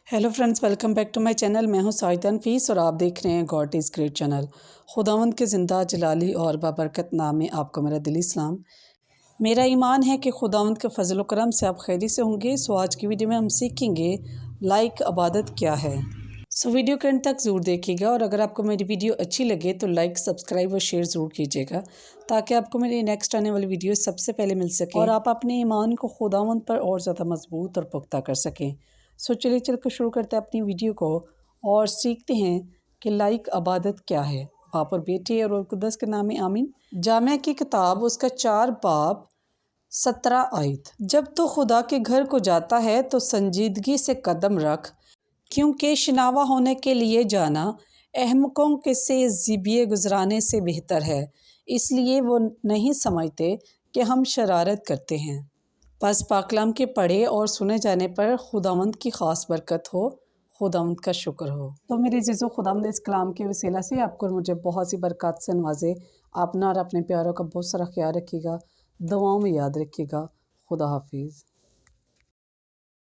Hello friends, welcome back to my channel. मैं हूं साइदा नफीस और आप देख रहे हैं गॉड इज़ ग्रेट चैनल। खुदावंद के ज़िंदा जलाली और बाबरकत नाम में आपको मेरा दिली सलाम। मेरा ईमान है कि खुदावंद के फजल व करम से आप खैरी से होंगे। सो आज की वीडियो में हम सीखेंगे लाइक इबादत क्या है। सो वीडियो के अंत तक ज़रूर देखिएगा और अगर आपको मेरी वीडियो अच्छी लगे तो लाइक, सब्सक्राइब और शेयर ज़रूर कीजिएगा ताकि आपको मेरी नेक्स्ट आने वाली वीडियो सबसे पहले मिल सके और आप अपने ईमान को खुदावंद पर और ज़्यादा मजबूत और पुख्ता कर सकें। सो चलिए चलकर शुरू करते हैं अपनी वीडियो को और सीखते हैं कि लाइक इबादत क्या है। बाप और बेटे और कुद्दस के नाम में आमीन। जामिया की किताब उसका 4 बाब 17 आयत। जब तो खुदा के घर को जाता है तो संजीदगी से कदम रख, क्योंकि शनावा होने के लिए जाना अहमकों के से ज़िबिए गुजराने से बेहतर है, इसलिए वो नहीं समझते कि हम शरारत करते हैं। बस पाकलाम के पढ़े और सुने जाने पर खुदावंद की ख़ास बरकत हो, खुदावंद का शुक्र हो। तो मेरे अज़ीज़ों, खुदावंद इस कलाम के वसीला से आपको और मुझे बहुत सी बरकत से नवाजे। अपना और अपने प्यारों का बहुत सारा ख्याल रखिएगा, दुआओं में याद रखिएगा। खुदा हाफिज़।